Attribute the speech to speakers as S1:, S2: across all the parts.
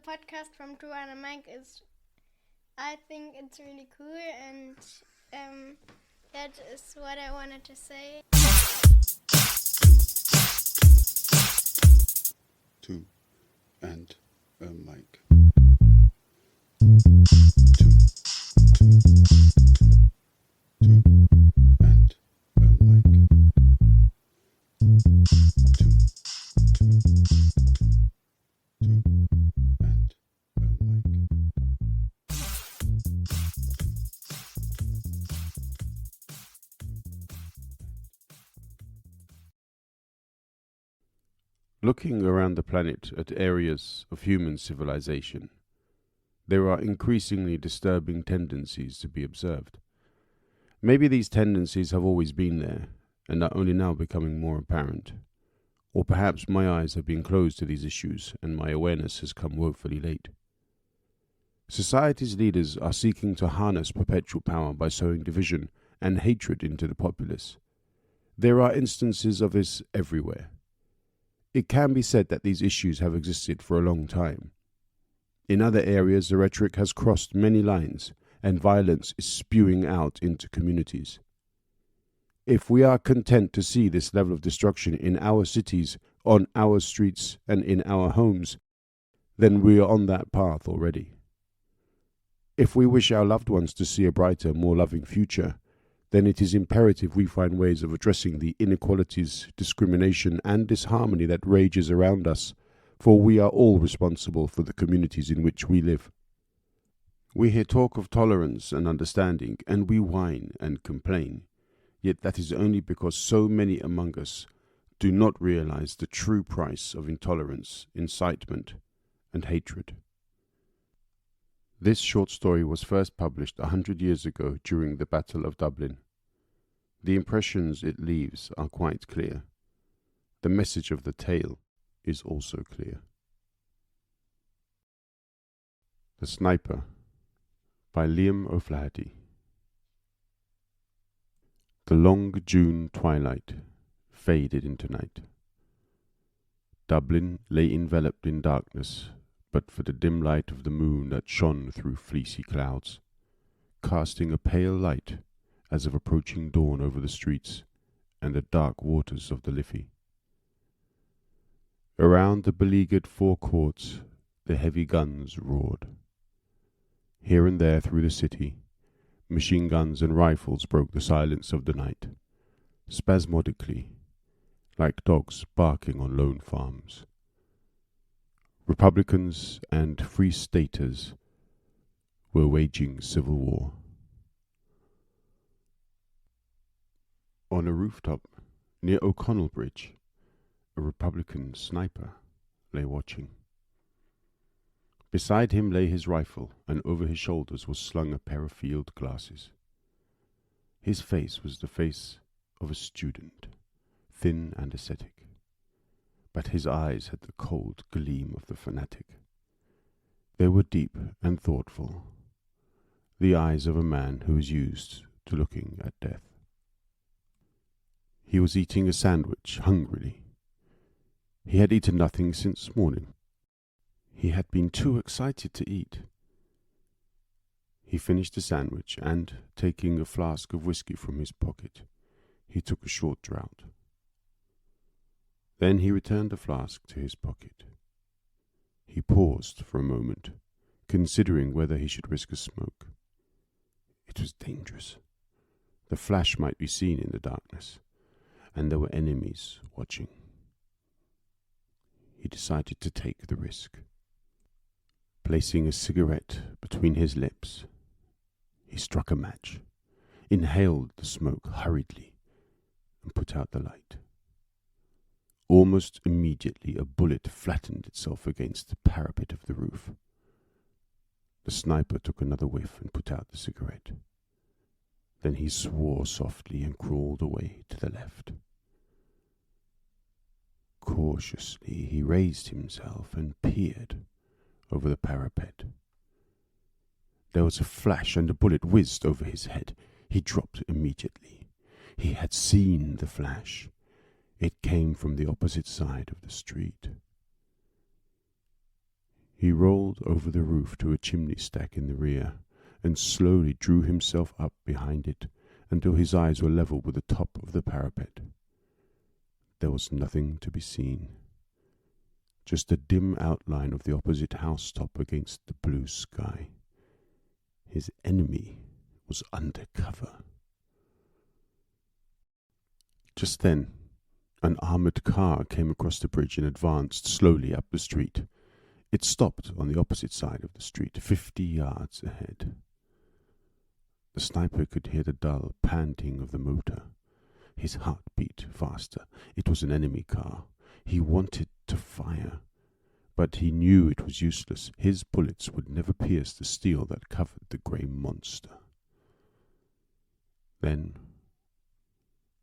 S1: podcast from Drew and Mike I think it's really cool, and that is what I wanted to say.
S2: Two and a mic. Looking around the planet at areas of human civilization, there are increasingly disturbing tendencies to be observed. Maybe these tendencies have always been there and are only now becoming more apparent. Or perhaps my eyes have been closed to these issues and my awareness has come woefully late. Society's leaders are seeking to harness perpetual power by sowing division and hatred into the populace. There are instances of this everywhere. It can be said that these issues have existed for a long time. In other areas, the rhetoric has crossed many lines and violence is spewing out into communities. If we are content to see this level of destruction in our cities, on our streets, and in our homes, then we are on that path already. If we wish our loved ones to see a brighter, more loving future, then it is imperative we find ways of addressing the inequalities, discrimination, and disharmony that rages around us, for we are all responsible for the communities in which we live. We hear talk of tolerance and understanding, and we whine and complain, yet that is only because so many among us do not realize the true price of intolerance, incitement, and hatred. This short story was first published 100 years ago during the Battle of Dublin. The impressions it leaves are quite clear. The message of the tale is also clear. The Sniper by Liam O'Flaherty. The long June twilight faded into night. Dublin lay enveloped in darkness, but for the dim light of the moon that shone through fleecy clouds, casting a pale light as of approaching dawn over the streets and the dark waters of the Liffey. Around the beleaguered forecourts the heavy guns roared. Here and there through the city, machine guns and rifles broke the silence of the night, spasmodically, like dogs barking on lone farms. Republicans and Free Staters were waging civil war. On a rooftop near O'Connell Bridge, a Republican sniper lay watching. Beside him lay his rifle, and over his shoulders was slung a pair of field glasses. His face was the face of a student, thin and ascetic, but his eyes had the cold gleam of the fanatic. They were deep and thoughtful, the eyes of a man who is used to looking at death. He was eating a sandwich hungrily. He had eaten nothing since morning. He had been too excited to eat. He finished the sandwich and, taking a flask of whiskey from his pocket, he took a short draught. Then he returned the flask to his pocket. He paused for a moment, considering whether he should risk a smoke. It was dangerous. The flash might be seen in the darkness, and there were enemies watching. He decided to take the risk. Placing a cigarette between his lips, he struck a match, inhaled the smoke hurriedly, and put out the light. Almost immediately a bullet flattened itself against the parapet of the roof. The sniper took another whiff and put out the cigarette. Then he swore softly and crawled away to the left. Cautiously he raised himself and peered over the parapet. There was a flash and a bullet whizzed over his head. He dropped immediately. He had seen the flash. It came from the opposite side of the street. He rolled over the roof to a chimney stack in the rear and slowly drew himself up behind it until his eyes were level with the top of the parapet. There was nothing to be seen, just a dim outline of the opposite housetop against the blue sky. His enemy was under cover. Just then, an armoured car came across the bridge and advanced slowly up the street. It stopped on the opposite side of the street, 50 yards ahead. The sniper could hear the dull panting of the motor. His heart beat faster. It was an enemy car. He wanted to fire, but he knew it was useless. His bullets would never pierce the steel that covered the grey monster. Then,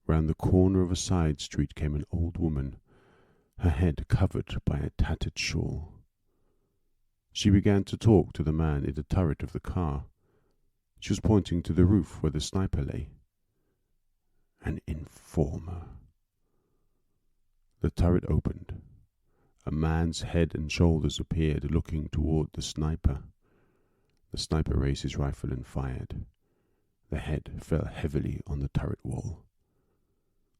S2: round the corner of a side street came an old woman, her head covered by a tattered shawl. She began to talk to the man in the turret of the car. She was pointing to the roof where the sniper lay. An informer. The turret opened. A man's head and shoulders appeared, looking toward the sniper. The sniper raised his rifle and fired. The head fell heavily on the turret wall.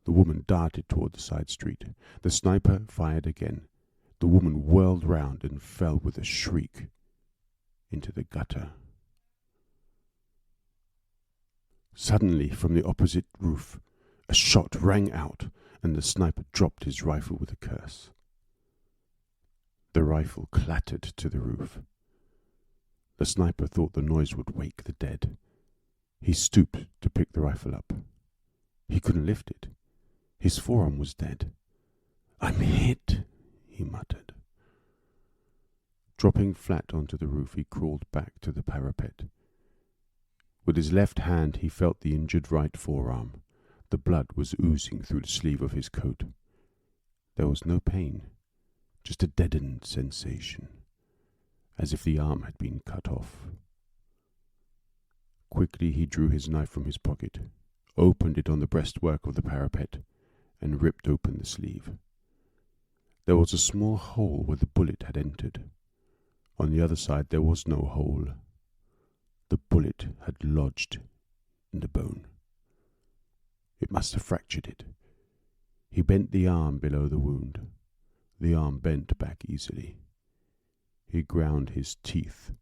S2: The woman darted toward the side street. The sniper fired again. The woman whirled round and fell with a shriek into the gutter. Suddenly, from the opposite roof, a shot rang out, and the sniper dropped his rifle with a curse. The rifle clattered to the roof. The sniper thought the noise would wake the dead. He stooped to pick the rifle up. He couldn't lift it. His forearm was dead. "I'm hit," he muttered. Dropping flat onto the roof, he crawled back to the parapet. With his left hand, he felt the injured right forearm. The blood was oozing through the sleeve of his coat. There was no pain, just a deadened sensation, as if the arm had been cut off. Quickly he drew his knife from his pocket, opened it on the breastwork of the parapet, and ripped open the sleeve. There was a small hole where the bullet had entered. On the other side there was no hole. The bullet had lodged in the bone. It must have fractured it. He bent the arm below the wound. The arm bent back easily. He ground his teeth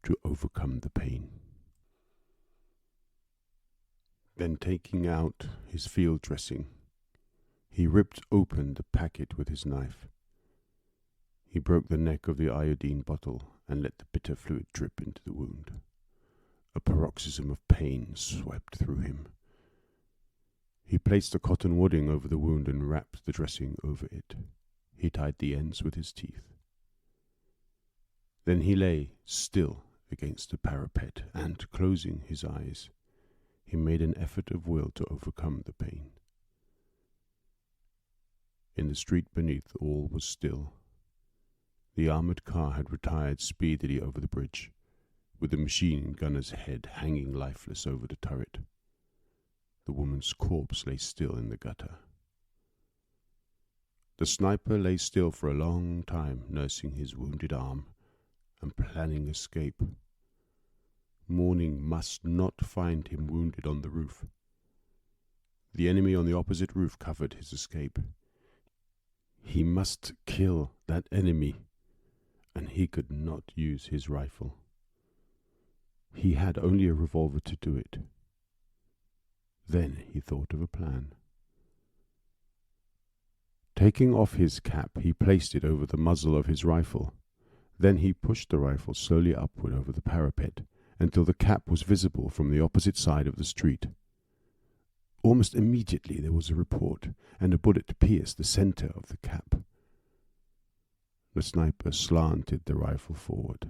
S2: to overcome the pain. Then, taking out his field dressing, he ripped open the packet with his knife. He broke the neck of the iodine bottle and let the bitter fluid drip into the wound. A paroxysm of pain swept through him. He placed a cotton wadding over the wound and wrapped the dressing over it. He tied the ends with his teeth. Then he lay still against the parapet and, closing his eyes, he made an effort of will to overcome the pain. In the street beneath, all was still. The armoured car had retired speedily over the bridge, with the machine gunner's head hanging lifeless over the turret. The woman's corpse lay still in the gutter. The sniper lay still for a long time, nursing his wounded arm and planning escape. Morning must not find him wounded on the roof. The enemy on the opposite roof covered his escape. He must kill that enemy, and he could not use his rifle. He had only a revolver to do it. Then he thought of a plan. Taking off his cap, he placed it over the muzzle of his rifle. Then he pushed the rifle slowly upward over the parapet until the cap was visible from the opposite side of the street. Almost immediately there was a report, and a bullet pierced the center of the cap. The sniper slanted the rifle forward.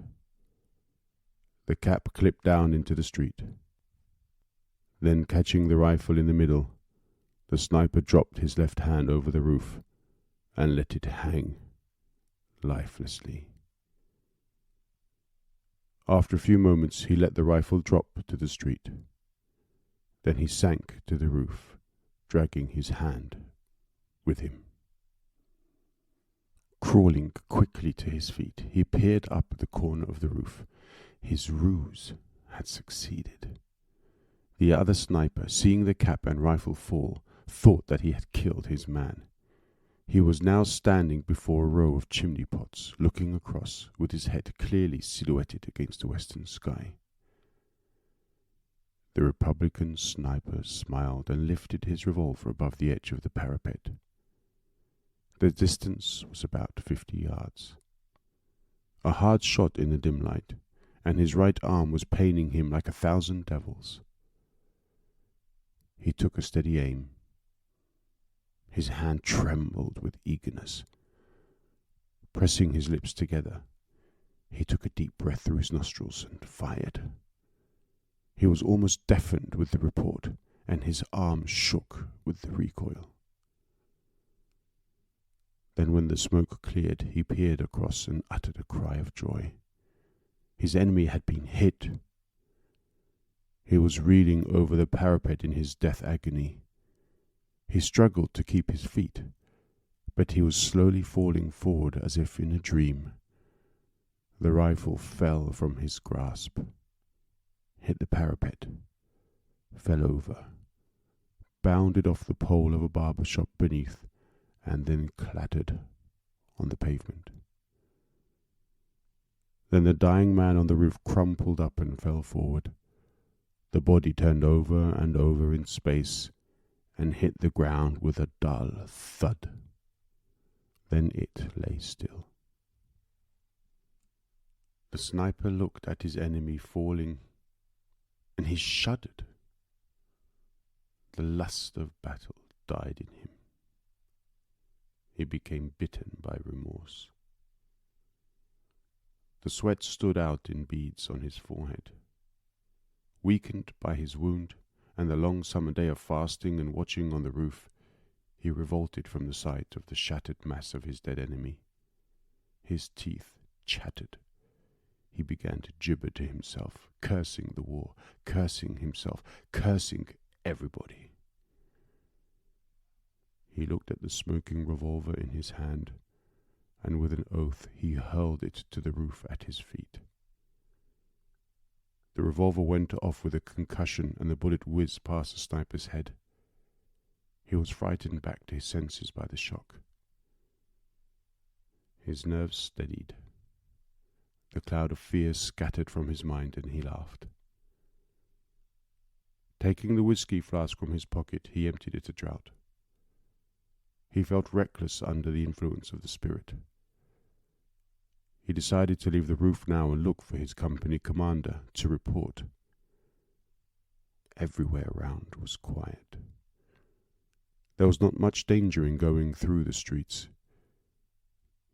S2: The cap clipped down into the street. Then, catching the rifle in the middle, the sniper dropped his left hand over the roof and let it hang lifelessly. After a few moments, he let the rifle drop to the street. Then he sank to the roof, dragging his hand with him. Crawling quickly to his feet, he peered up at the corner of the roof. His ruse had succeeded. The other sniper, seeing the cap and rifle fall, thought that he had killed his man. He was now standing before a row of chimney pots, looking across, with his head clearly silhouetted against the western sky. The Republican sniper smiled and lifted his revolver above the edge of the parapet. The distance was about 50 yards. A hard shot in the dim light, and his right arm was paining him like 1,000 devils. He took a steady aim. His hand trembled with eagerness. Pressing his lips together, he took a deep breath through his nostrils and fired. He was almost deafened with the report, and his arm shook with the recoil. Then when the smoke cleared, he peered across and uttered a cry of joy. His enemy had been hit. He was reeling over the parapet in his death agony. He struggled to keep his feet, but he was slowly falling forward as if in a dream. The rifle fell from his grasp, hit the parapet, fell over, bounded off the pole of a barber shop beneath, and then clattered on the pavement. Then the dying man on the roof crumpled up and fell forward. The body turned over and over in space and hit the ground with a dull thud. Then it lay still. The sniper looked at his enemy falling, and he shuddered. The lust of battle died in him. He became bitten by remorse. The sweat stood out in beads on his forehead. Weakened by his wound and the long summer day of fasting and watching on the roof, he revolted from the sight of the shattered mass of his dead enemy. His teeth chattered. He began to gibber to himself, cursing the war, cursing himself, cursing everybody. He looked at the smoking revolver in his hand, and with an oath he hurled it to the roof at his feet. The revolver went off with a concussion, and the bullet whizzed past the sniper's head. He was frightened back to his senses by the shock. His nerves steadied. The cloud of fear scattered from his mind, and he laughed. Taking the whiskey flask from his pocket, he emptied it a draught. He felt reckless under the influence of the spirit. He decided to leave the roof now and look for his company commander to report. Everywhere around was quiet. There was not much danger in going through the streets.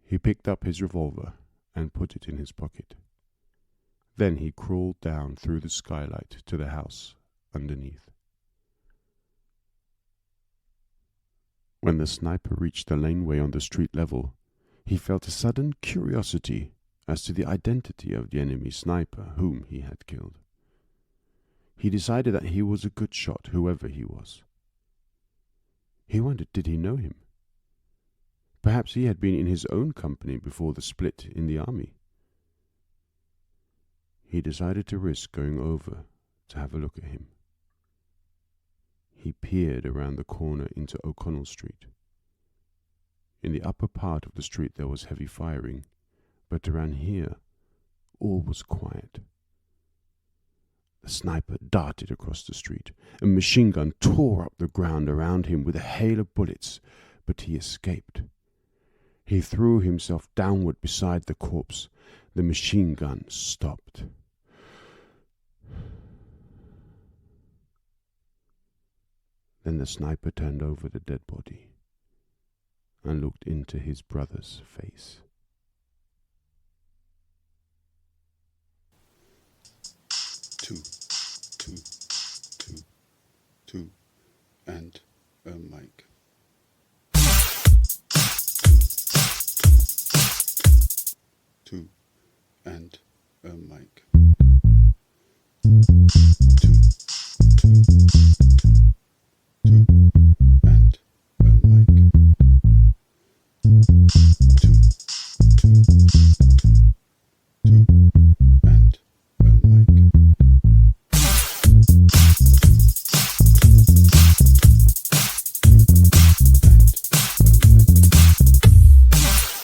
S2: He picked up his revolver and put it in his pocket. Then he crawled down through the skylight to the house underneath. When the sniper reached the laneway on the street level, he felt a sudden curiosity as to the identity of the enemy sniper whom he had killed. He decided that he was a good shot, whoever he was. He wondered, did he know him? Perhaps he had been in his own company before the split in the army. He decided to risk going over to have a look at him. He peered around the corner into O'Connell Street. In the upper part of the street there was heavy firing, but around here all was quiet. The sniper darted across the street. A machine gun tore up the ground around him with a hail of bullets, but he escaped. He threw himself downward beside the corpse. The machine gun stopped. Then the sniper turned over the dead body and looked into his brother's face. Two, and a mic. Two, and a mic.